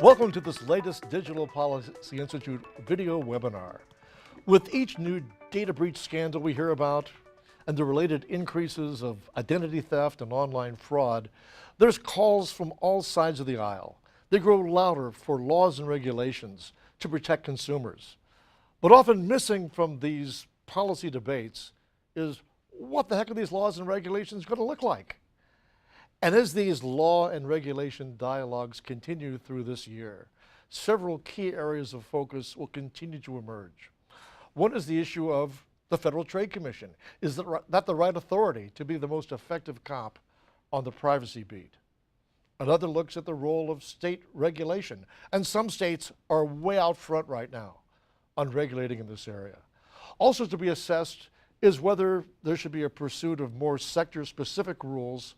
Welcome to this latest Digital Policy Institute video webinar. With each new data breach scandal we hear about and the related increases of identity theft and online fraud, there's calls from all sides of the aisle. They grow louder for laws and regulations to protect consumers. But often missing from these policy debates is what the heck are these laws and regulations going to look like? And as these law and regulation dialogues continue through this year, several key areas of focus will continue to emerge. One is the issue of the Federal Trade Commission. Is that the right authority to be the most effective cop on the privacy beat? Another looks at the role of state regulation, and some states are way out front right now on regulating in this area. Also to be assessed is whether there should be a pursuit of more sector-specific rules,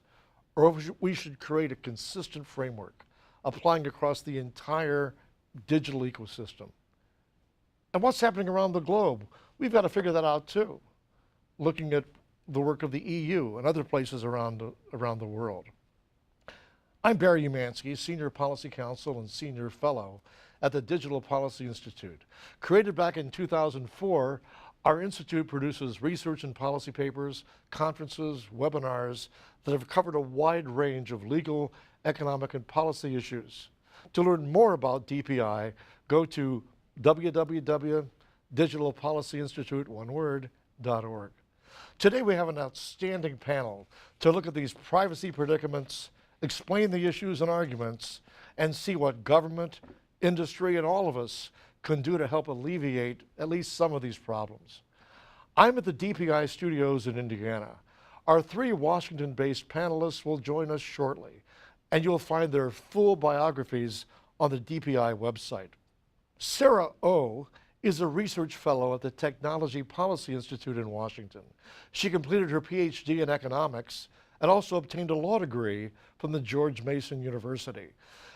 or if we should create a consistent framework applying across the entire digital ecosystem. And what's happening around the globe? We've got to figure that out too, looking at the work of the EU and other places around the world. I'm Barry Umansky, Senior Policy Counsel and Senior Fellow at the Digital Policy Institute. Created back in 2004, our institute produces research and policy papers, conferences, webinars that have covered a wide range of legal, economic, and policy issues. To learn more about DPI, go to www.digitalpolicyinstitute.org. Today we have an outstanding panel to look at these privacy predicaments, explain the issues and arguments, and see what government, industry, and all of us can do to help alleviate at least some of these problems. I'm at the DPI studios in Indiana. Our three Washington-based panelists will join us shortly, and you'll find their full biographies on the DPI website. Sarah Oh is a research fellow at the Technology Policy Institute in Washington. She completed her PhD in economics and also obtained a law degree from the George Mason University.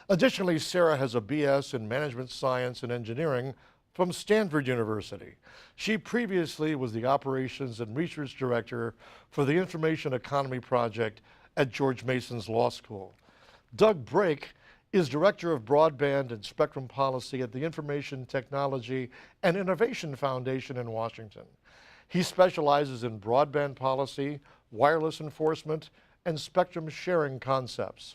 Additionally, Sarah has a BS in Management Science and Engineering from Stanford University. She previously was the Operations and Research Director for the Information Economy Project at George Mason's Law School. Doug Brake is Director of Broadband and Spectrum Policy at the Information Technology and Innovation Foundation in Washington. He specializes in broadband policy, wireless enforcement, and spectrum sharing concepts.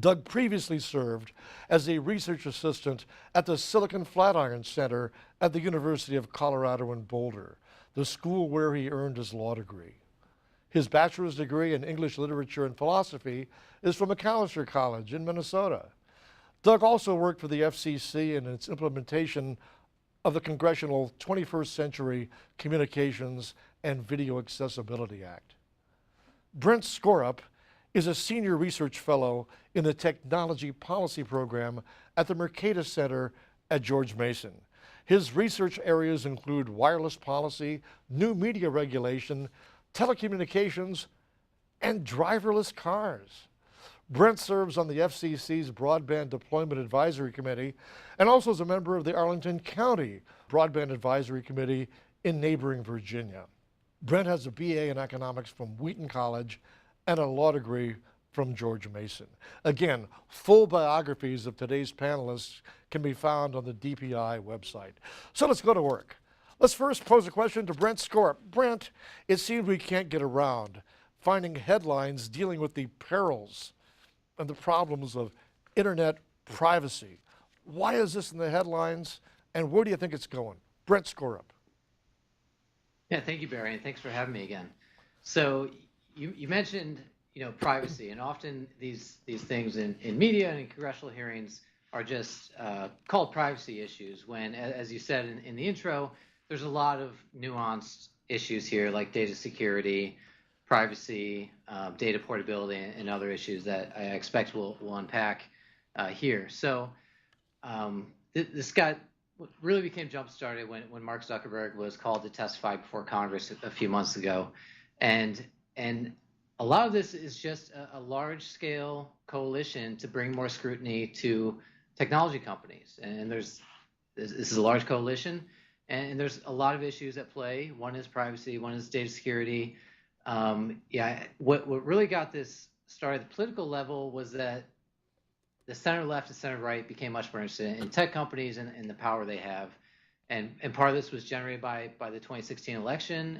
Doug previously served as a research assistant at the Silicon Flatiron Center at the University of Colorado in Boulder, the school where he earned his law degree. His bachelor's degree in English literature and philosophy is from Macalester College in Minnesota. Doug also worked for the FCC in its implementation of the Congressional 21st Century Communications and Video Accessibility Act. Brent Skorup is a senior research fellow in the Technology Policy Program at the Mercatus Center at George Mason. His research areas include wireless policy, new media regulation, telecommunications, and driverless cars. Brent serves on the FCC's Broadband Deployment Advisory Committee and also is a member of the Arlington County Broadband Advisory Committee in neighboring Virginia. Brent has a BA in economics from Wheaton College and a law degree from George Mason. Again, full biographies of today's panelists can be found on the DPI website. So let's go to work. Let's first pose a question to Brent Skorup. Brent, it seems we can't get around finding headlines dealing with the perils and the problems of internet privacy. Why is this in the headlines, and where do you think it's going? Brent Skorup. Yeah, thank you, Barry, and thanks for having me again. So you mentioned, privacy, and often these things in media and in congressional hearings are just called privacy issues when, as you said in the intro, there's a lot of nuanced issues here like data security, privacy, data portability, and other issues that I expect we'll unpack here. So this really became jump-started when Mark Zuckerberg was called to testify before Congress a few months ago. And a lot of this is just a large-scale coalition to bring more scrutiny to technology companies. And this is a large coalition, and there's a lot of issues at play. One is privacy, one is data security. What really got this started at the political level was that the center left and center right became much more interested in tech companies and the power they have, and part of this was generated by the 2016 election,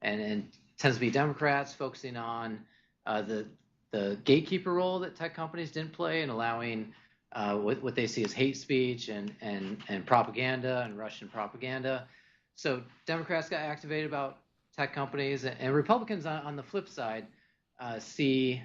and tends to be Democrats focusing on the gatekeeper role that tech companies didn't play in allowing what they see as hate speech and propaganda and Russian propaganda. So Democrats got activated about tech companies, and Republicans on the flip side see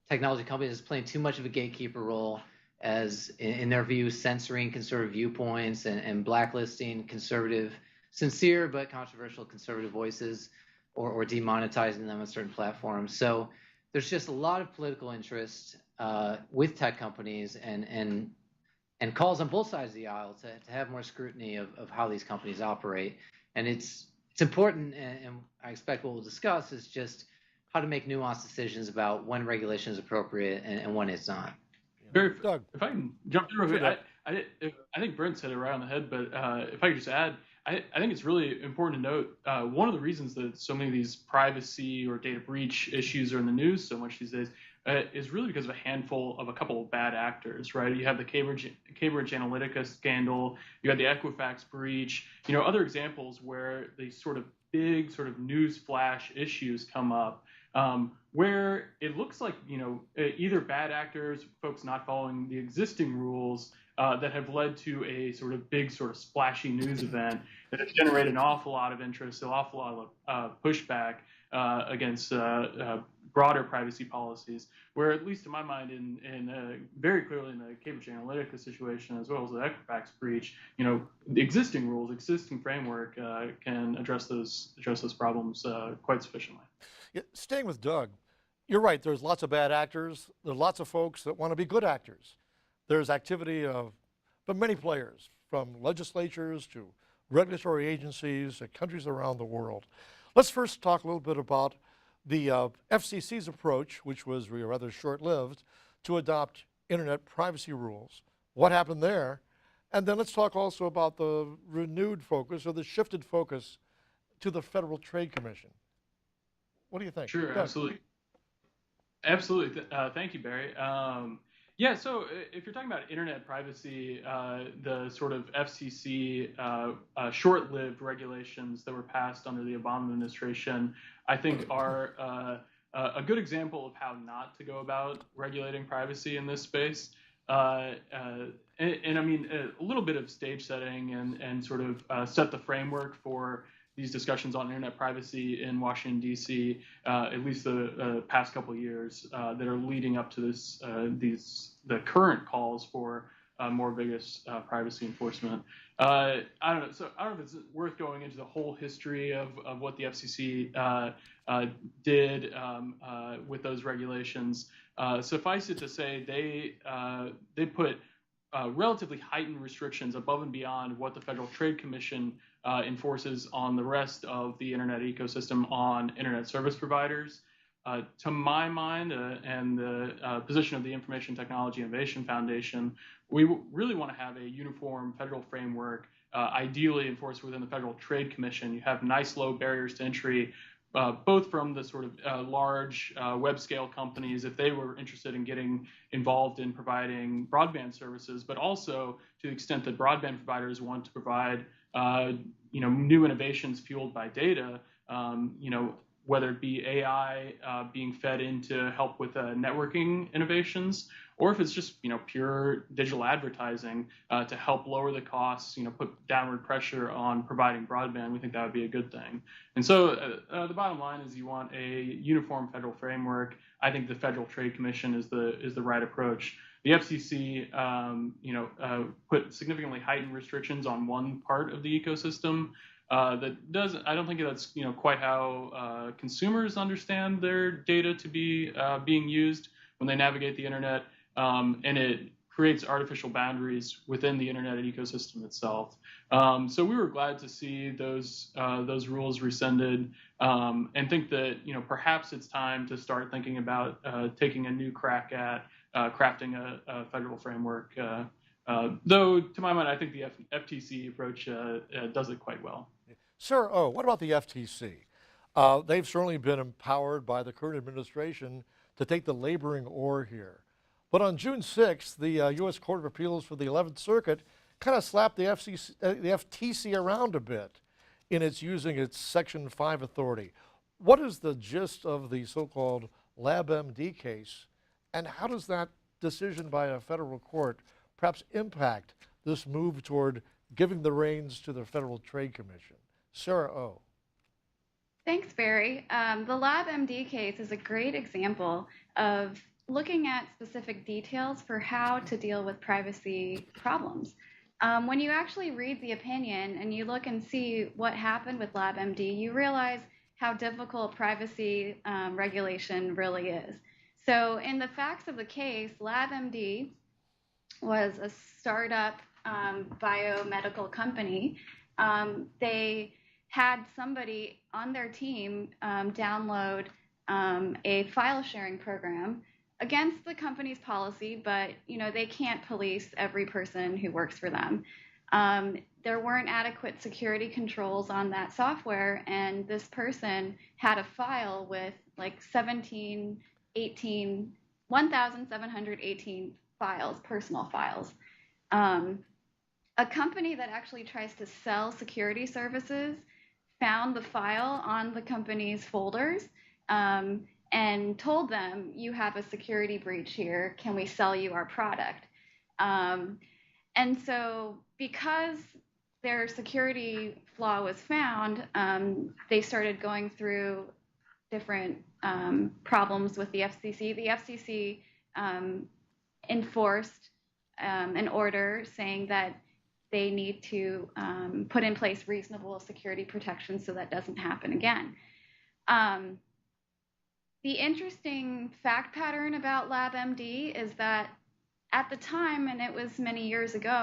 technology companies as playing too much of a gatekeeper role, as in their view censoring conservative viewpoints and blacklisting conservative, sincere but controversial conservative voices, or demonetizing them on certain platforms. So there's just a lot of political interest with tech companies, and calls on both sides of the aisle to have more scrutiny of how these companies operate. And it's important, and I expect what we'll discuss is just how to make nuanced decisions about when regulation is appropriate and when it's not. Barry, Doug. if I can jump in real quick, Sure, I think Brent said it right on the head, but if I could just add, I think it's really important to note one of the reasons that so many of these privacy or data breach issues are in the news so much these days is really because of a couple of bad actors, right? You have the Cambridge Analytica scandal, you had the Equifax breach, other examples where these sort of big sort of news flash issues come up. Where it looks like, either bad actors, folks not following the existing rules that have led to a sort of big sort of splashy news event that has generated an awful lot of interest, an awful lot of pushback against broader privacy policies, where at least in my mind, very clearly in the Cambridge Analytica situation, as well as the Equifax breach, the existing rules, existing framework can address those problems quite sufficiently. Yeah, staying with Doug, you're right. There's lots of bad actors. There's lots of folks that want to be good actors. There's activity from many players, from legislatures to regulatory agencies at countries around the world. Let's first talk a little bit about the FCC's approach, which was rather short-lived, to adopt internet privacy rules. What happened there? And then let's talk also about the renewed focus or the shifted focus to the Federal Trade Commission. What do you think? Sure, Doug. absolutely. Thank you, Barry. Yeah, so if you're talking about internet privacy, the sort of FCC short-lived regulations that were passed under the Obama administration, I think are a good example of how not to go about regulating privacy in this space. And I mean, a little bit of stage setting and sort of set the framework for these discussions on internet privacy in Washington, D.C., at least the past couple of years that are leading up to the current calls for more vigorous privacy enforcement. I don't know. So I don't know if it's worth going into the whole history of what the FCC did with those regulations. Suffice it to say, they put relatively heightened restrictions above and beyond what the Federal Trade Commission enforces on the rest of the internet ecosystem on internet service providers. To my mind, and the position of the Information Technology Innovation Foundation, we really want to have a uniform federal framework, ideally enforced within the Federal Trade Commission. You have nice low barriers to entry, both from the sort of large web-scale companies, if they were interested in getting involved in providing broadband services, but also to the extent that broadband providers want to provide new innovations fueled by data, whether it be AI being fed in to help with networking innovations, or if it's just pure digital advertising to help lower the costs, put downward pressure on providing broadband, we think that would be a good thing. And so the bottom line is you want a uniform federal framework. I think the Federal Trade Commission is the right approach. The FCC, put significantly heightened restrictions on one part of the ecosystem. I don't think that's quite how consumers understand their data to be being used when they navigate the internet, and it creates artificial boundaries within the internet ecosystem itself. So we were glad to see those rules rescinded, and think that perhaps it's time to start thinking about taking a new crack at crafting a federal framework. Though to my mind, I think the FTC approach does it quite well. Sir, what about the FTC? They've certainly been empowered by the current administration to take the laboring oar here. But on June 6th, the U.S. Court of Appeals for the 11th Circuit kind of slapped the FTC around a bit in its using its Section 5 authority. What is the gist of the so-called LabMD case, and how does that decision by a federal court perhaps impact this move toward giving the reins to the Federal Trade Commission? Sarah O. Thanks, Barry. The LabMD case is a great example of looking at specific details for how to deal with privacy problems. When you actually read the opinion and you look and see what happened with LabMD, you realize how difficult privacy regulation really is. So in the facts of the case, LabMD was a startup biomedical company. They had somebody on their team download a file sharing program against the company's policy, but they can't police every person who works for them. There weren't adequate security controls on that software, and this person had a file with like 1,718 files, personal files. A company that actually tries to sell security services found the file on the company's folders and told them, you have a security breach here, can we sell you our product? And so because their security flaw was found, they started going through different problems with the FCC. The FCC enforced an order saying that they need to put in place reasonable security protections so that doesn't happen again. The interesting fact pattern about LabMD is that at the time, and it was many years ago,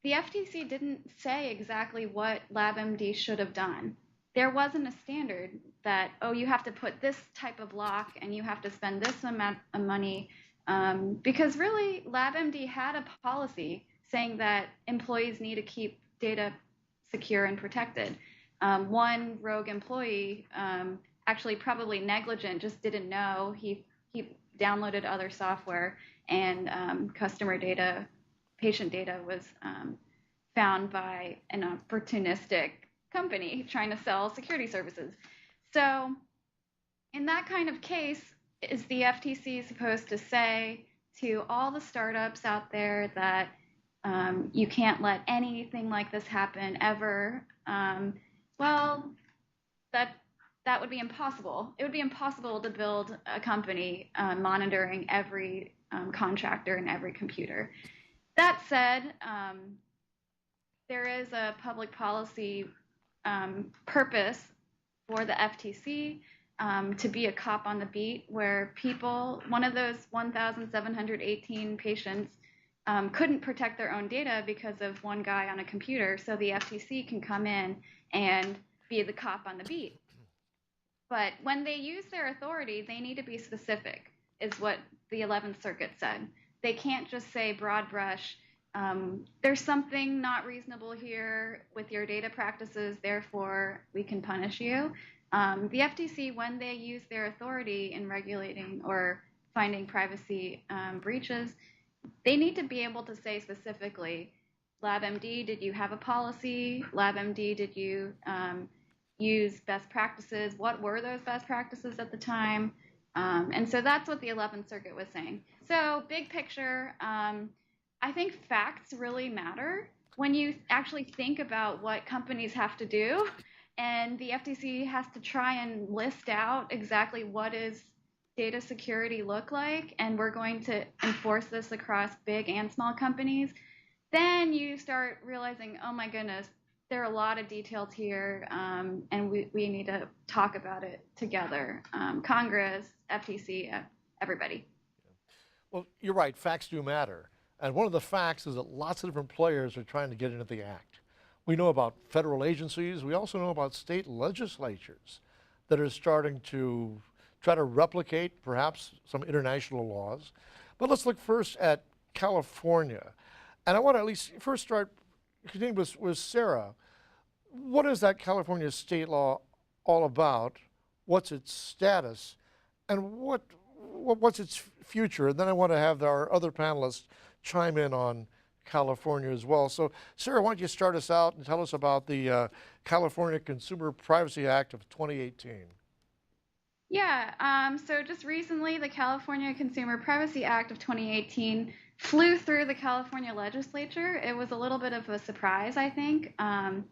the FTC didn't say exactly what LabMD should have done. There wasn't a standard that, oh, you have to put this type of lock and you have to spend this amount of money, because really LabMD had a policy saying that employees need to keep data secure and protected. One rogue employee, actually probably negligent, just didn't know. He downloaded other software, and customer data, patient data was found by an opportunistic company trying to sell security services. So in that kind of case, is the FTC supposed to say to all the startups out there that you can't let anything like this happen ever? Well, that would be impossible. It would be impossible to build a company monitoring every contractor and every computer. That said, there is a public policy purpose for the FTC to be a cop on the beat, where people, one of those 1,718 patients, couldn't protect their own data because of one guy on a computer, so the FTC can come in and be the cop on the beat. But when they use their authority, they need to be specific, is what the 11th Circuit said. They can't just say broad brush, there's something not reasonable here with your data practices, therefore we can punish you. The FTC, when they use their authority in regulating or finding privacy breaches, they need to be able to say specifically, LabMD, did you have a policy? LabMD, did you use best practices? What were those best practices at the time? And so that's what the 11th Circuit was saying. So big picture, I think facts really matter when you actually think about what companies have to do, and the FTC has to try and list out exactly what does data security look like, and we're going to enforce this across big and small companies. Then you start realizing, oh my goodness, there are a lot of details here, and we need to talk about it together. Congress, FTC, everybody. Well, you're right, facts do matter. And one of the facts is that lots of different players are trying to get into the act. We know about federal agencies. We also know about state legislatures that are starting to try to replicate perhaps some international laws. But let's look first at California. And I want to at least first start continuing with Sarah. What is that California state law all about? What's its status? And what what's its future? And then I want to have our other panelists chime in on California as well. So, Sarah, why don't you start us out and tell us about the California Consumer Privacy Act of 2018? Yeah, so just recently, the California Consumer Privacy Act of 2018 flew through the California legislature. It was a little bit of a surprise, I think. And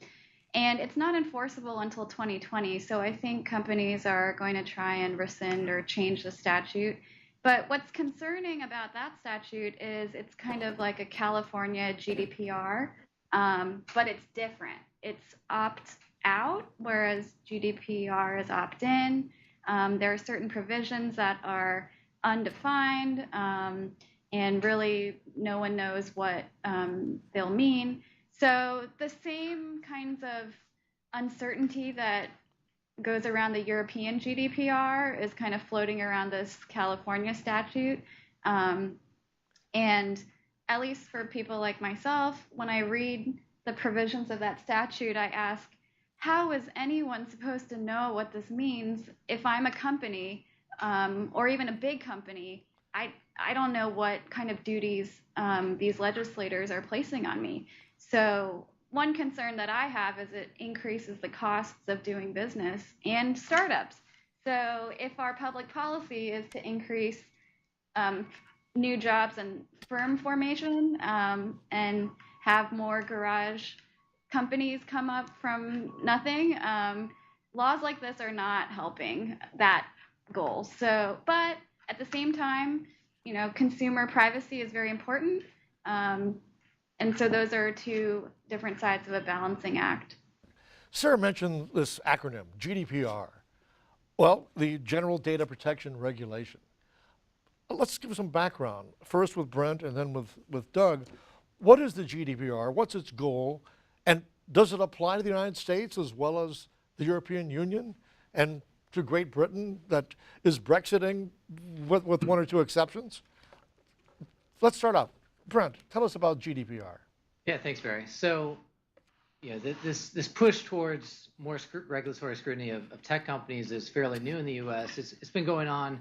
it's not enforceable until 2020, so I think companies are going to try and rescind or change the statute. But what's concerning about that statute is it's kind of like a California GDPR, but it's different. It's opt out, whereas GDPR is opt in. There are certain provisions that are undefined, and really no one knows what they'll mean. So the same kinds of uncertainty that goes around the European GDPR is kind of floating around this California statute. And at least for people like myself, when I read the provisions of that statute, I ask, how is anyone supposed to know what this means if I'm a company, or even a big company? I don't know what kind of duties these legislators are placing on me. So one concern that I have is it increases the costs of doing business and startups. So if our public policy is to increase new jobs and firm formation, and have more garage companies come up from nothing, laws like this are not helping that goal. So, but at the same time, consumer privacy is very important. And so those are two different sides of a balancing act. Sarah mentioned this acronym, GDPR. Well, the General Data Protection Regulation. Let's give some background, first with Brent and then with Doug. What is the GDPR? What's its goal? And does it apply to the United States as well as the European Union and to Great Britain that is Brexiting with one or two exceptions? Let's start out. Brent, tell us about GDPR. Yeah, thanks, Barry. So, this push towards more regulatory scrutiny of tech companies is fairly new in the U.S. It's been going on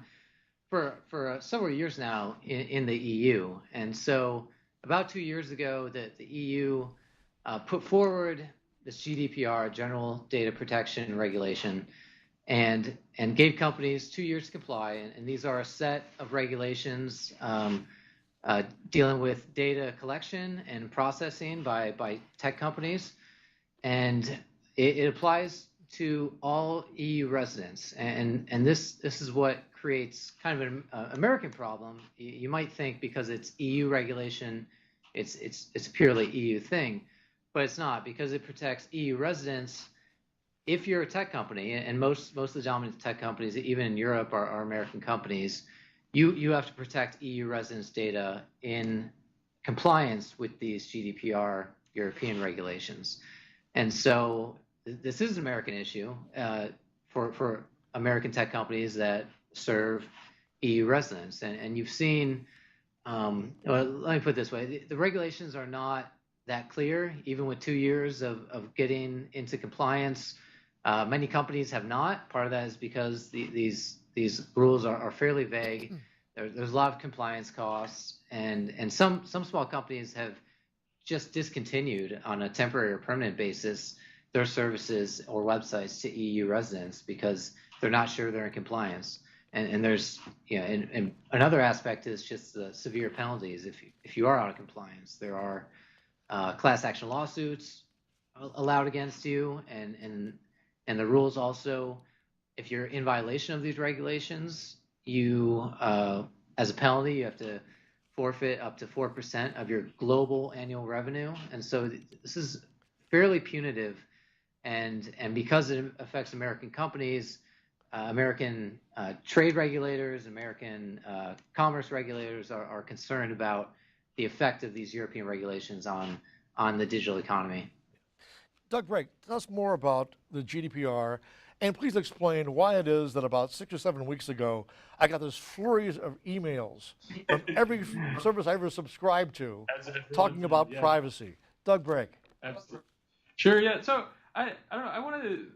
for several years now in the EU. And so, about 2 years ago, the EU put forward this GDPR, General Data Protection Regulation, and gave companies 2 years to comply. And these are a set of regulations dealing with data collection and processing by tech companies, and it applies to all EU residents. And this is what creates kind of an American problem. You might think because it's EU regulation, it's a purely EU thing, but it's not, because it protects EU residents. If you're a tech company, and most of the dominant tech companies, even in Europe, are American companies, you have to protect EU residents' data in compliance with these GDPR European regulations. And so this is an American issue for American tech companies that serve EU residents. And you've seen, well, let me put it this way, the regulations are not that clear, even with 2 years of getting into compliance. Many companies have not. Part of that is because these rules are fairly vague. There's a lot of compliance costs, and some small companies have just discontinued on a temporary or permanent basis their services or websites to EU residents because they're not sure they're in compliance. And there's, and another aspect is just the severe penalties if you are out of compliance. There are class action lawsuits allowed against you, and the rules also, if you're in violation of these regulations, you, as a penalty, you have to forfeit up to 4% of your global annual revenue. And so this is fairly punitive. And because it affects American companies, American trade regulators, American commerce regulators are concerned about the effect of these European regulations on the digital economy. Doug Brake, tell us more about the GDPR, and please explain why it is that about 6 or 7 weeks ago, I got this flurry of emails from every service I ever subscribed to talking about privacy. Doug Brake. Absolutely. Sure, yeah. So I don't know. I wanted to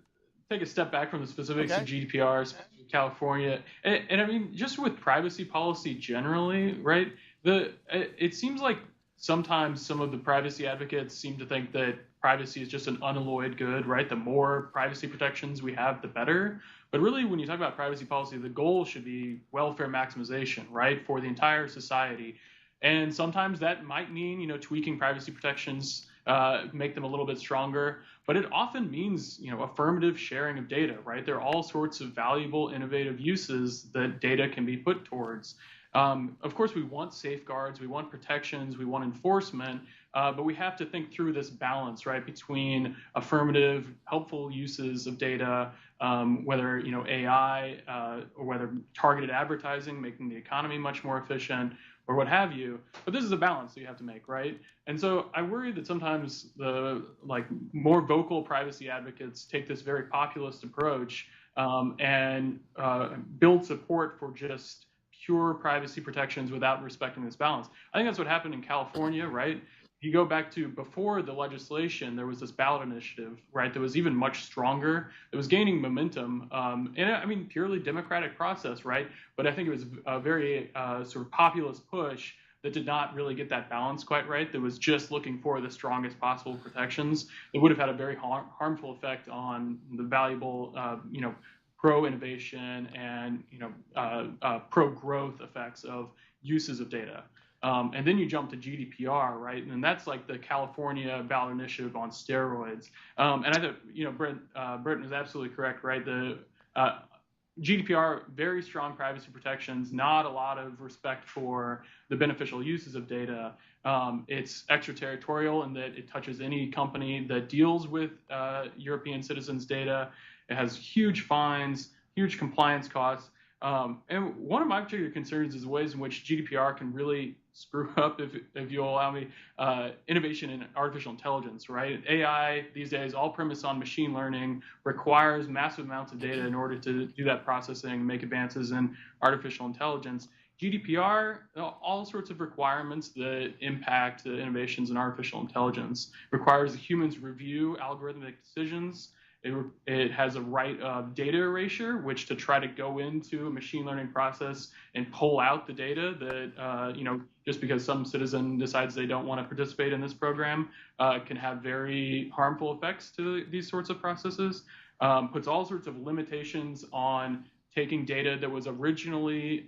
take a step back from the specifics of GDPR, California, and I mean, just with privacy policy generally, right? It seems like sometimes some of the privacy advocates seem to think that privacy is just an unalloyed good, right? The more privacy protections we have, the better. But really, when you talk about privacy policy, the goal should be welfare maximization, right, for the entire society. And sometimes that might mean, tweaking privacy protections, make them a little bit stronger. But it often means, affirmative sharing of data, right? There are all sorts of valuable, innovative uses that data can be put towards. Of course, we want safeguards, we want protections, we want enforcement, but we have to think through this balance, right, between affirmative, helpful uses of data, whether AI or whether targeted advertising, making the economy much more efficient, or what have you. But this is a balance that you have to make, right? And so I worry that sometimes the more vocal privacy advocates take this very populist approach and build support for just pure privacy protections without respecting this balance. I think that's what happened in California, right? You go back to before the legislation, there was this ballot initiative, right, that was even much stronger. It was gaining momentum, and I mean, purely democratic process, right? But I think it was a very sort of populist push that did not really get that balance quite right. That was just looking for the strongest possible protections. It would have had a very harmful effect on the valuable, pro-innovation and pro-growth effects of uses of data. And then you jump to GDPR, right? And that's like the California ballot initiative on steroids. And I thought, Britton is absolutely correct, right? The GDPR, very strong privacy protections, not a lot of respect for the beneficial uses of data. It's extraterritorial in that it touches any company that deals with European citizens' data. It has huge fines, huge compliance costs. And one of my particular concerns is the ways in which GDPR can really screw up, if you'll allow me, innovation in artificial intelligence, right? AI these days, all premise on machine learning, requires massive amounts of data in order to do that processing and make advances in artificial intelligence. GDPR, all sorts of requirements that impact the innovations in artificial intelligence, requires humans review algorithmic decisions. It has a right of data erasure, which to try to go into a machine learning process and pull out the data that, just because some citizen decides they don't want to participate in this program, can have very harmful effects to these sorts of processes. Puts all sorts of limitations on taking data that was originally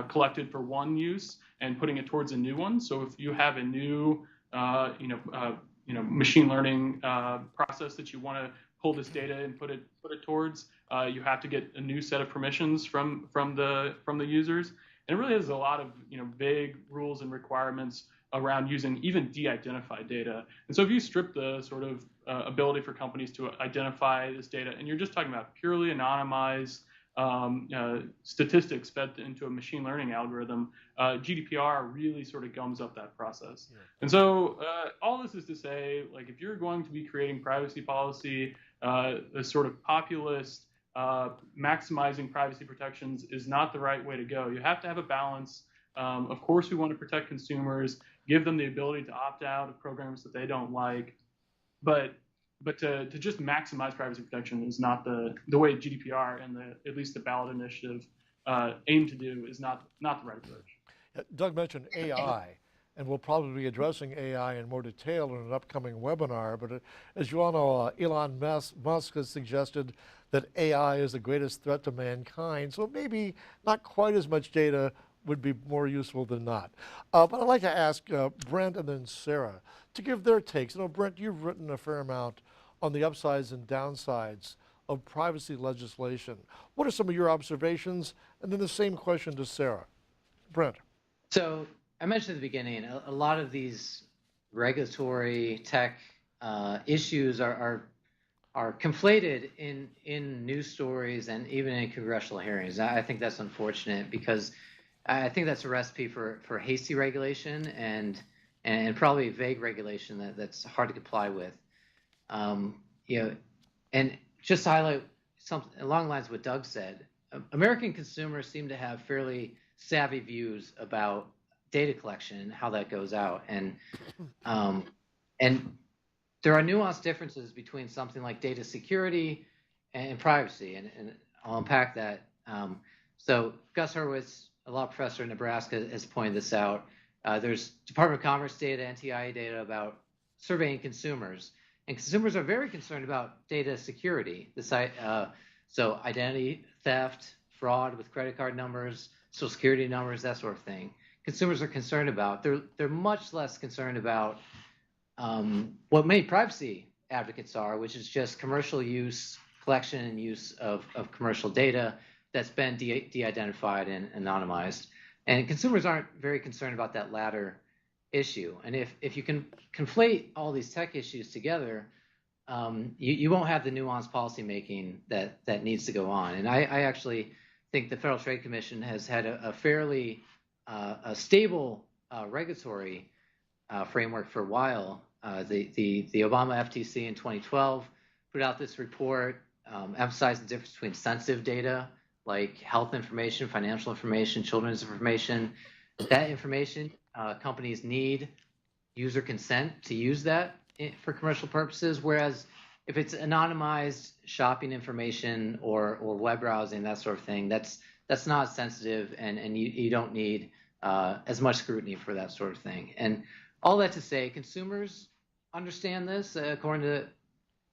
collected for one use and putting it towards a new one. So if you have a new, machine learning process that you want to pull this data and put it towards, you have to get a new set of permissions from the users. And it really has a lot of vague rules and requirements around using even de-identified data. And so if you strip the sort of ability for companies to identify this data, and you're just talking about purely anonymized statistics fed into a machine learning algorithm, GDPR really sort of gums up that process. Yeah. And so all this is to say, if you're going to be creating privacy policy, a sort of populist maximizing privacy protections is not the right way to go. You have to have a balance. Of course, we want to protect consumers, give them the ability to opt out of programs that they don't like, but to just maximize privacy protection is not the way GDPR and at least the ballot initiative aim to do is not the right approach. Doug mentioned AI, and we'll probably be addressing AI in more detail in an upcoming webinar. But as you all know, Elon Musk has suggested that AI is the greatest threat to mankind. So maybe not quite as much data would be more useful than not. But I'd like to ask Brent and then Sarah to give their takes. Brent, you've written a fair amount on the upsides and downsides of privacy legislation. What are some of your observations? And then the same question to Sarah. Brent. So I mentioned at the beginning, a lot of these regulatory tech issues are conflated in news stories and even in congressional hearings. I think that's unfortunate because I think that's a recipe for hasty regulation and probably vague regulation that's hard to comply with. And just to highlight something along the lines of what Doug said, American consumers seem to have fairly savvy views about data collection and how that goes out, and there are nuanced differences between something like data security and privacy, and I'll unpack that So Gus Hurwitz, a law professor in Nebraska, has pointed this out. There's Department of Commerce data, NTIA data about surveying consumers, and consumers are very concerned about data security. So identity theft, fraud with credit card numbers, social security numbers, that sort of thing. Consumers are concerned about. They're much less concerned about what many privacy advocates are, which is just commercial use, collection and use of commercial data that's been de-identified and anonymized. And consumers aren't very concerned about that latter issue. And if you can conflate all these tech issues together, you won't have the nuanced policymaking that needs to go on. And I actually think the Federal Trade Commission has had a fairly a stable regulatory framework for a while. The Obama FTC in 2012 put out this report emphasizing the difference between sensitive data like health information, financial information, children's information. That information, companies need user consent to use that for commercial purposes, whereas if it's anonymized shopping information or web browsing, that sort of thing, that's not sensitive, and you don't need as much scrutiny for that sort of thing. And all that to say, consumers understand this according to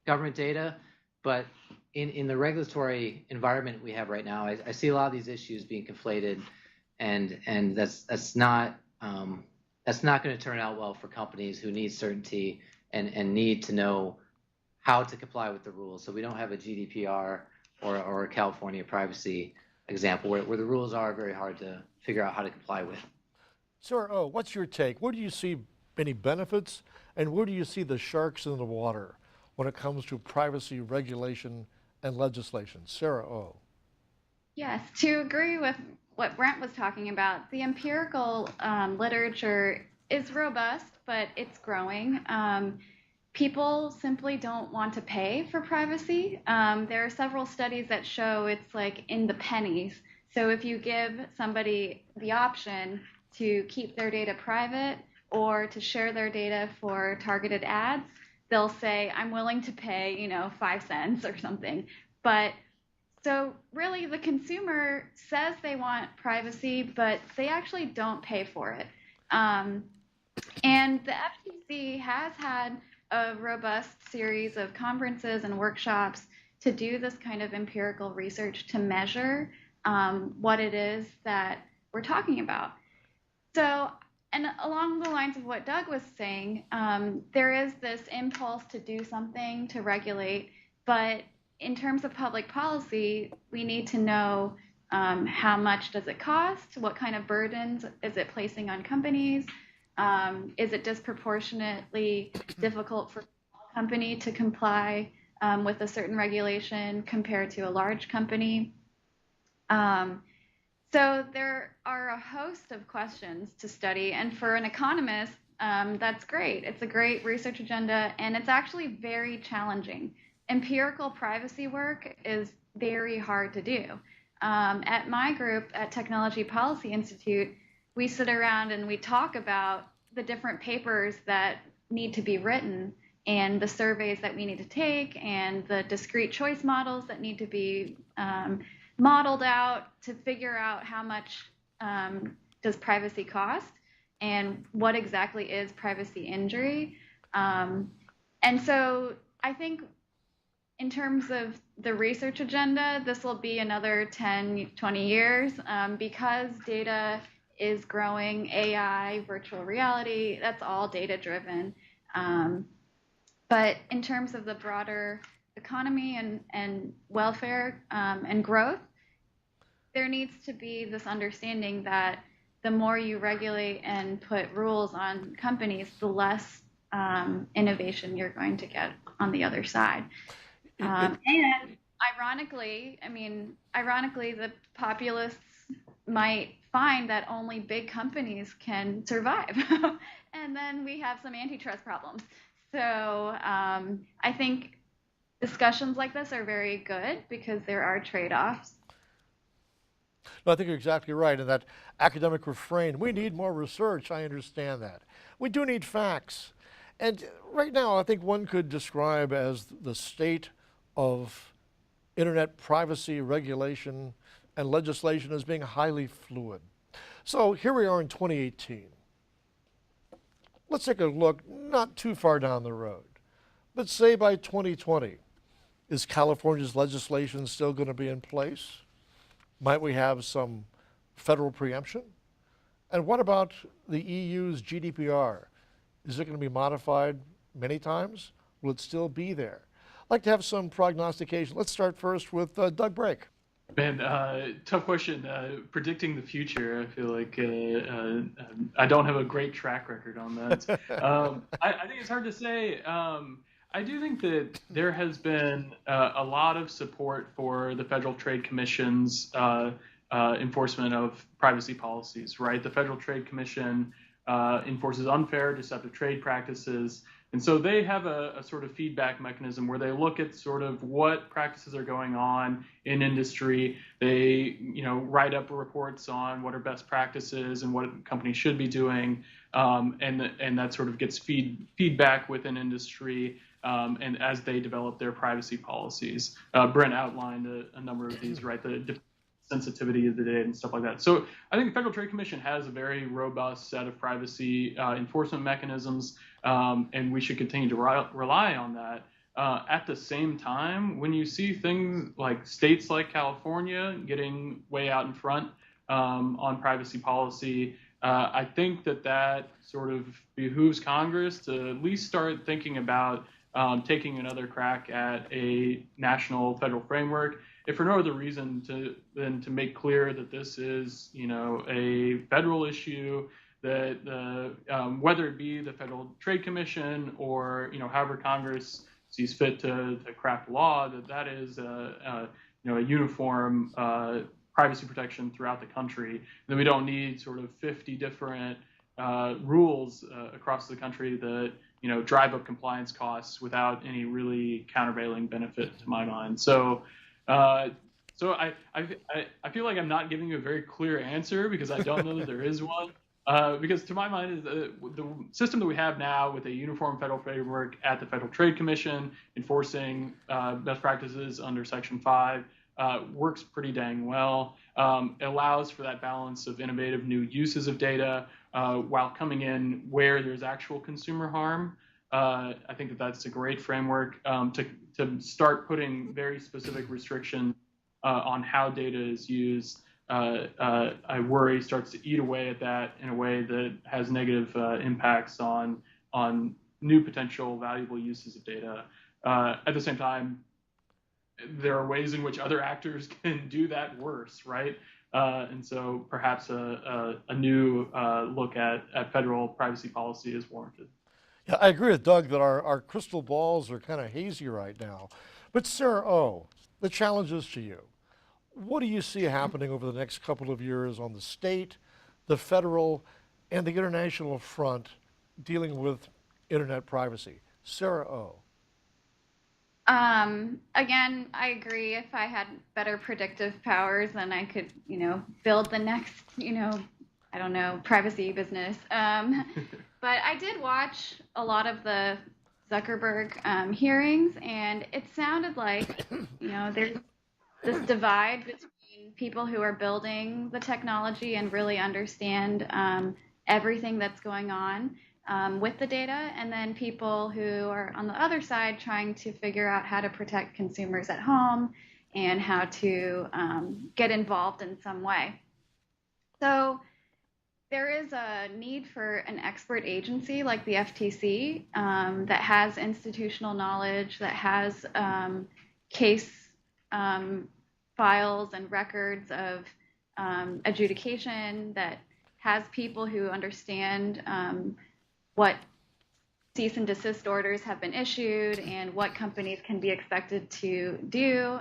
government data, but in the regulatory environment we have right now, I see a lot of these issues being conflated, and that's not going to turn out well for companies who need certainty and need to know how to comply with the rules. So we don't have a GDPR or a California privacy example where the rules are very hard to figure out how to comply with. Sarah, what's your take? Where do you see any benefits, and where do you see the sharks in the water when it comes to privacy regulation and legislation? Sarah O. Yes, to agree with what Brent was talking about, the empirical literature is robust, but it's growing. People simply don't want to pay for privacy. There are several studies that show it's like in the pennies. So if you give somebody the option to keep their data private or to share their data for targeted ads, they'll say, I'm willing to pay, 5 cents or something. But so really the consumer says they want privacy, but they actually don't pay for it. And the FTC has had a robust series of conferences and workshops to do this kind of empirical research to measure what it is that we're talking about. So, and along the lines of what Doug was saying, there is this impulse to do something to regulate, but in terms of public policy, we need to know how much does it cost, what kind of burdens is it placing on companies, is it disproportionately difficult for a company to comply with a certain regulation compared to a large company. So there are a host of questions to study, and for an economist, that's great. It's a great research agenda, and it's actually very challenging. Empirical privacy work is very hard to do. At my group at Technology Policy Institute, we sit around and we talk about the different papers that need to be written and the surveys that we need to take and the discrete choice models that need to be modeled out to figure out how much does privacy cost and what exactly is privacy injury. And so I think in terms of the research agenda, this will be another 10, 20 years because data is growing, AI, virtual reality, that's all data driven. But in terms of the broader economy and welfare and growth, there needs to be this understanding that the more you regulate and put rules on companies, the less innovation you're going to get on the other side. And ironically, the populists might find that only big companies can survive. And then we have some antitrust problems. So I think discussions like this are very good because there are trade-offs. No, I think you're exactly right. And that academic refrain, we need more research, I understand that. We do need facts. And right now, I think one could describe as the state of internet privacy regulation and legislation as being highly fluid. So here we are in 2018. Let's take a look not too far down the road, but say by 2020, is California's legislation still going to be in place? Might we have some federal preemption? And what about the EU's GDPR? Is it going to be modified many times? Will it still be there? I'd like to have some prognostication. Let's start first with Doug Brake. Man, tough question. Predicting the future, I feel like I don't have a great track record on that. I think it's hard to say. I do think that there has been a lot of support for the Federal Trade Commission's enforcement of privacy policies, right? The Federal Trade Commission enforces unfair, deceptive trade practices. And so they have a sort of feedback mechanism where they look at sort of what practices are going on in industry. They, write up reports on what are best practices and what companies should be doing, and that sort of gets feedback within industry, and as they develop their privacy policies. Brent outlined a number of these, right? The sensitivity of the data and stuff like that. So I think the Federal Trade Commission has a very robust set of privacy enforcement mechanisms, and we should continue to rely on that. At the same time, when you see things like states like California getting way out in front on privacy policy, I think that sort of behooves Congress to at least start thinking about taking another crack at a national federal framework, if for no other reason than to make clear that this is, a federal issue, that whether it be the Federal Trade Commission or, however Congress sees fit to craft law, that is a uniform privacy protection throughout the country. And that we don't need sort of 50 different rules across the country that drive up compliance costs without any really countervailing benefit to my mind. So I feel like I'm not giving you a very clear answer because I don't know that there is one. Because to my mind, the system that we have now with a uniform federal framework at the Federal Trade Commission enforcing best practices under Section 5 works pretty dang well. It allows for that balance of innovative new uses of data while coming in where there's actual consumer harm. I think that's a great framework to start putting very specific restrictions on how data is used. I worry starts to eat away at that in a way that has negative impacts on new potential valuable uses of data. At the same time, there are ways in which other actors can do that worse, right? And so perhaps a new look at federal privacy policy is warranted. Yeah, I agree with Doug that our crystal balls are kind of hazy right now. But Sarah O, the challenge is to you. What do you see happening over the next couple of years on the state, the federal, and the international front dealing with internet privacy? Sarah O. Again, I agree. If I had better predictive powers, then I could, build the next, I don't know, privacy business. But I did watch a lot of the Zuckerberg hearings, and it sounded like, there's this divide between people who are building the technology and really understand everything that's going on with the data, and then people who are on the other side trying to figure out how to protect consumers at home and how to get involved in some way. So there is a need for an expert agency like the FTC that has institutional knowledge, that has case files and records of adjudication, that has people who understand what cease and desist orders have been issued and what companies can be expected to do.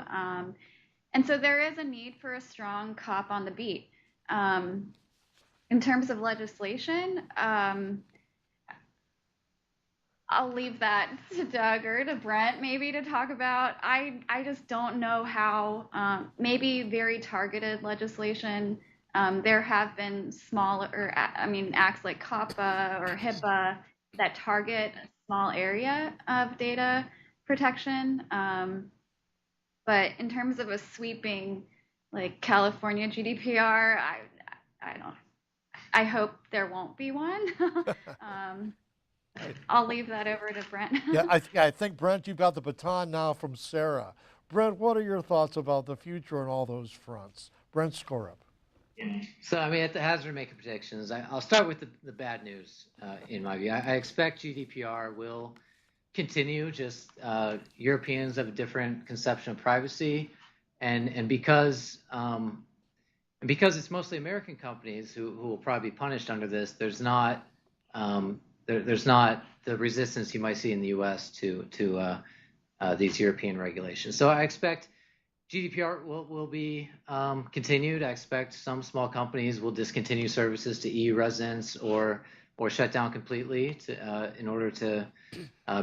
And so there is a need for a strong cop on the beat. In terms of legislation, I'll leave that to Doug or to Brent maybe to talk about. I just don't know how, maybe very targeted legislation. There have been acts like COPPA or HIPAA that target a small area of data protection. But in terms of a sweeping like California GDPR. I don't. I hope there won't be one. um, I'll leave that over to Brent. Yeah, I think, Brent, you've got the baton now from Sarah. Brent, what are your thoughts about the future on all those fronts? Brent Skorup. So, I mean, at the hazard of making predictions, I'll start with the bad news, in my view. I expect GDPR will continue. Just Europeans have a different conception of privacy, and because it's mostly American companies who will probably be punished under this, there's not there's not the resistance you might see in the U.S. to these European regulations. So I expect GDPR will be continued. I expect some small companies will discontinue services to EU residents or shut down completely in order to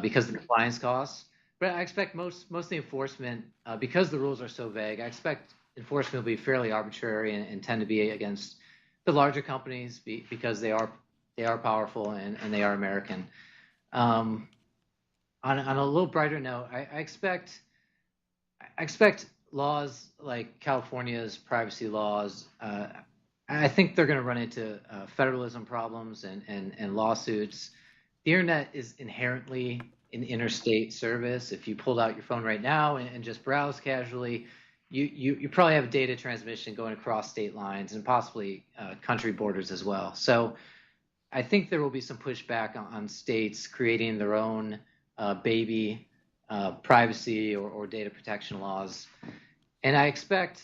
because of the compliance costs. But I expect most of the enforcement, because the rules are so vague, I expect enforcement will be fairly arbitrary and tend to be against the larger companies because they are powerful and they are American. On a little brighter note, I expect laws like California's privacy laws. I think they're going to run into federalism problems and lawsuits. The internet is inherently an interstate service. If you pulled out your phone right now and just browse casually, you probably have data transmission going across state lines and possibly country borders as well. So I think there will be some pushback on states creating their own baby privacy or data protection laws. And I expect,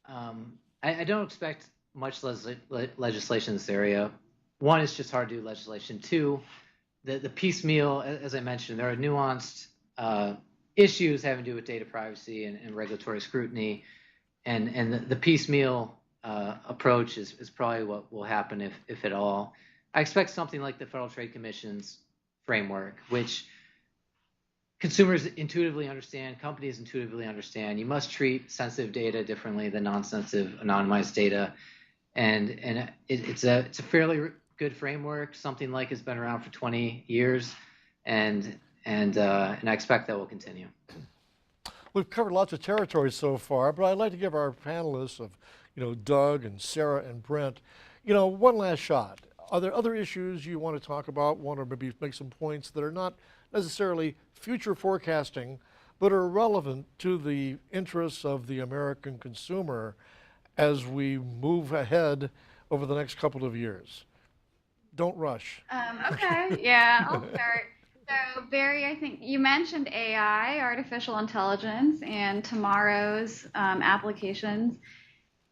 I don't expect much legislation in this area. One, it's just hard to do legislation. Two, the piecemeal, as I mentioned, there are nuanced issues having to do with data privacy and regulatory scrutiny, and the piecemeal approach is probably what will happen if at all. I expect something like the Federal Trade Commission's framework, which consumers intuitively understand, companies intuitively understand. You must treat sensitive data differently than non-sensitive, anonymized data, and it's a fairly good framework. Something like it's been around for 20 years, and I expect that will continue. We've covered lots of territory so far, but I'd like to give our panelists of, Doug and Sarah and Brent, one last shot. Are there other issues you want to talk about, want to maybe make some points that are not necessarily future forecasting, but are relevant to the interests of the American consumer as we move ahead over the next couple of years? Don't rush. Okay, yeah, I'll start. So, Barry, I think you mentioned AI, artificial intelligence, and tomorrow's applications.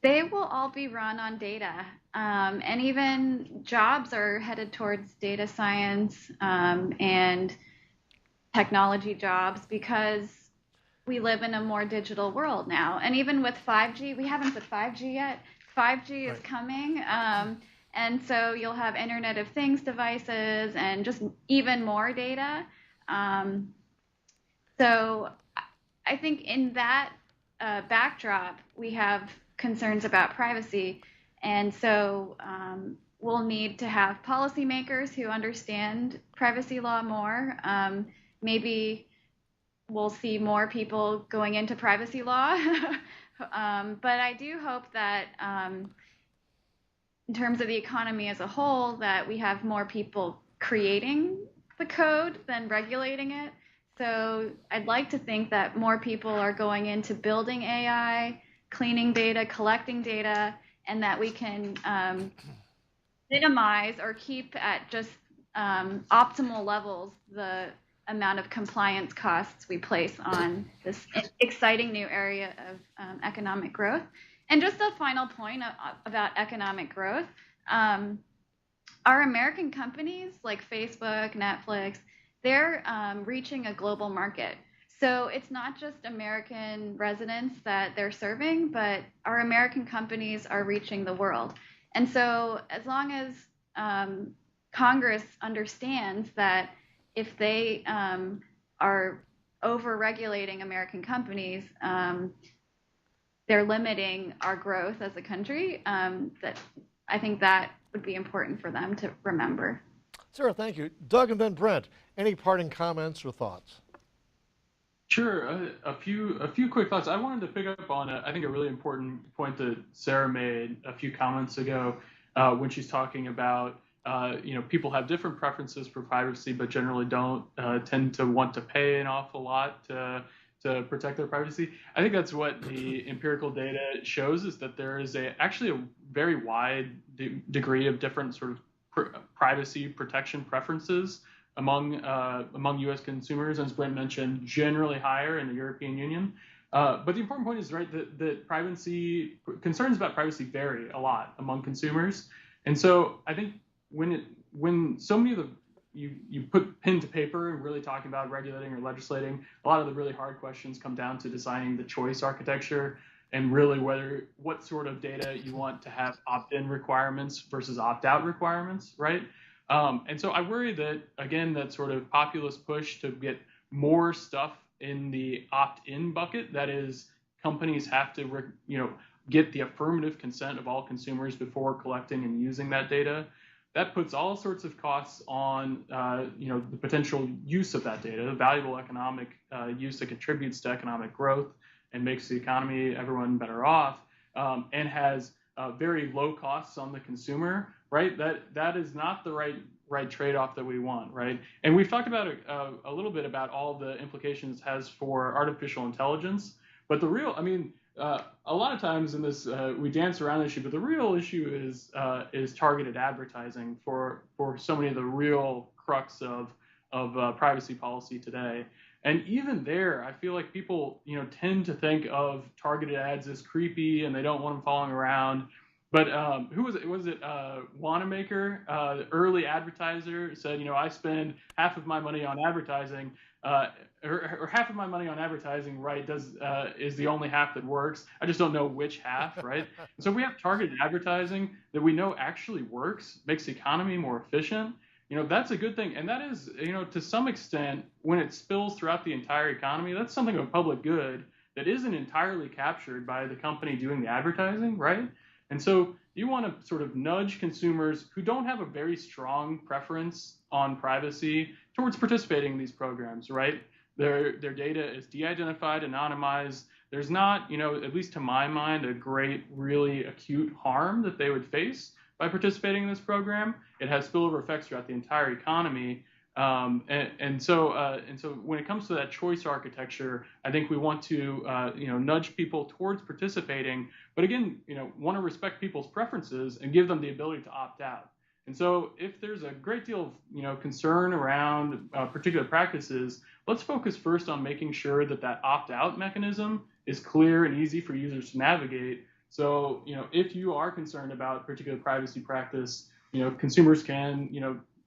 They will all be run on data. And even jobs are headed towards data science and technology jobs because we live in a more digital world now. And even with 5G, we haven't said 5G yet. 5G is coming. And so you'll have Internet of Things devices and just even more data. So I think in that backdrop, we have concerns about privacy. And so we'll need to have policymakers who understand privacy law more. Maybe we'll see more people going into privacy law. But I do hope that in terms of the economy as a whole, that we have more people creating the code than regulating it. So I'd like to think that more people are going into building AI, cleaning data, collecting data, and that we can minimize or keep at just optimal levels the amount of compliance costs we place on this exciting new area of economic growth. And just a final point about economic growth. Our American companies like Facebook, Netflix, they're reaching a global market. So it's not just American residents that they're serving, but our American companies are reaching the world. And so as long as Congress understands that if they are over-regulating American companies, they're limiting our growth as a country. That I think that would be important for them to remember. Sarah, thank you. Doug and then Brent, any parting comments or thoughts? Sure. A few quick thoughts. I wanted to pick up on I think a really important point that Sarah made a few comments ago when she's talking about people have different preferences for privacy, but generally don't tend to want to pay an awful lot to protect their privacy. I think that's what the empirical data shows, is that there is actually a very wide degree of different sort of privacy protection preferences among U.S. consumers, as Brent mentioned, generally higher in the European Union. But the important point is, right, that privacy concerns about privacy vary a lot among consumers, and so I think when so many of the you put pen to paper and really talking about regulating or legislating, a lot of the really hard questions come down to designing the choice architecture and really what sort of data you want to have opt-in requirements versus opt-out requirements, right? And so I worry that, again, that sort of populist push to get more stuff in the opt-in bucket, that is, companies have to get the affirmative consent of all consumers before collecting and using that data. That puts all sorts of costs on the potential use of that data, the valuable economic use that contributes to economic growth and makes the economy, everyone better off, and has very low costs on the consumer, right? That is not the right trade-off that we want, right? And we've talked about a little bit about all the implications it has for artificial intelligence, but the real, a lot of times in this we dance around the issue, but the real issue is targeted advertising for so many of the real crux of privacy policy today. And even there, I feel like people tend to think of targeted ads as creepy and they don't want them following around. But who was it? Was it Wanamaker, the early advertiser, said, I spend half of my money on advertising, or half of my money on advertising, right, is the only half that works. I just don't know which half, right? So we have targeted advertising that we know actually works, makes the economy more efficient. That's a good thing. And that is, to some extent, when it spills throughout the entire economy, that's something of a public good that isn't entirely captured by the company doing the advertising, right? And so you want to sort of nudge consumers who don't have a very strong preference on privacy towards participating in these programs, right? Their data is de-identified, anonymized. There's not, at least to my mind, a great, really acute harm that they would face by participating in this program. It has spillover effects throughout the entire economy. And so when it comes to that choice architecture, I think we want to nudge people towards participating, but again, want to respect people's preferences and give them the ability to opt out. And so if there's a great deal of concern around particular practices, let's focus first on making sure that opt-out mechanism is clear and easy for users to navigate. So if you are concerned about a particular privacy practice, consumers can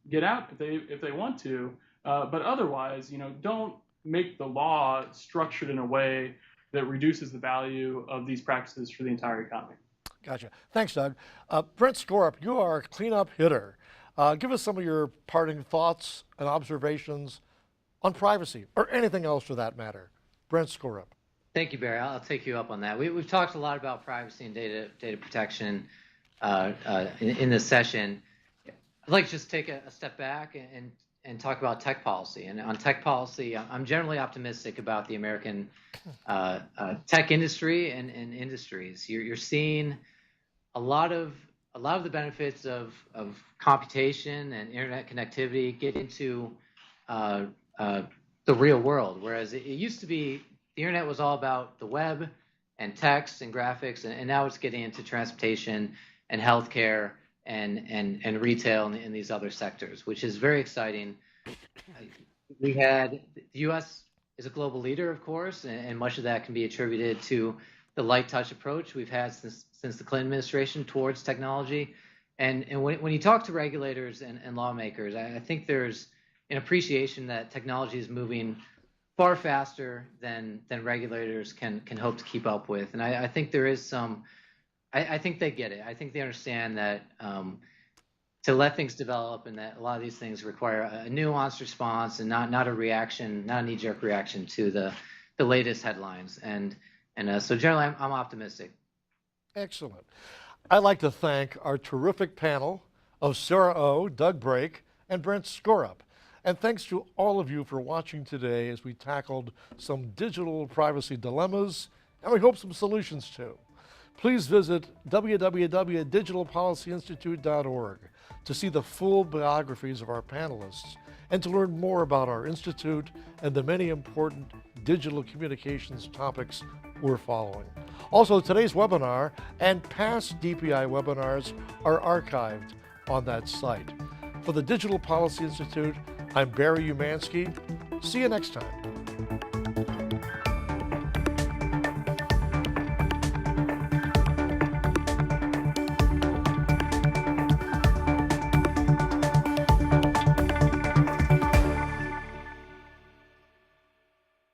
get out if they want to, but otherwise, don't make the law structured in a way that reduces the value of these practices for the entire economy. Gotcha. Thanks, Doug. Brent Skorup, you are a cleanup hitter. Give us some of your parting thoughts and observations on privacy, or anything else for that matter. Brent Skorup. Thank you, Barry. I'll take you up on that. We've talked a lot about privacy and data protection in this session. I'd like to just take a step back and talk about tech policy. And on tech policy, I'm generally optimistic about the American tech industry and industries. You're seeing a lot of the benefits of computation and internet connectivity get into the real world, whereas it used to be the internet was all about the web and text and graphics, and now it's getting into transportation and healthcare and retail and these other sectors, which is very exciting. The U.S. is a global leader, of course, and much of that can be attributed to the light touch approach we've had since the Clinton administration towards technology. And when you talk to regulators and lawmakers, I think there's an appreciation that technology is moving far faster than regulators can hope to keep up with. And I think there is some. I think they get it. I think they understand that to let things develop, and that a lot of these things require a nuanced response and not a reaction, not a knee-jerk reaction to the latest headlines. And so generally, I'm optimistic. Excellent. I'd like to thank our terrific panel of Sarah O, Doug Brake, and Brent Skorup. And thanks to all of you for watching today as we tackled some digital privacy dilemmas, and we hope some solutions too. Please visit www.digitalpolicyinstitute.org to see the full biographies of our panelists and to learn more about our institute and the many important digital communications topics we're following. Also, today's webinar and past DPI webinars are archived on that site. For the Digital Policy Institute, I'm Barry Umansky. See you next time.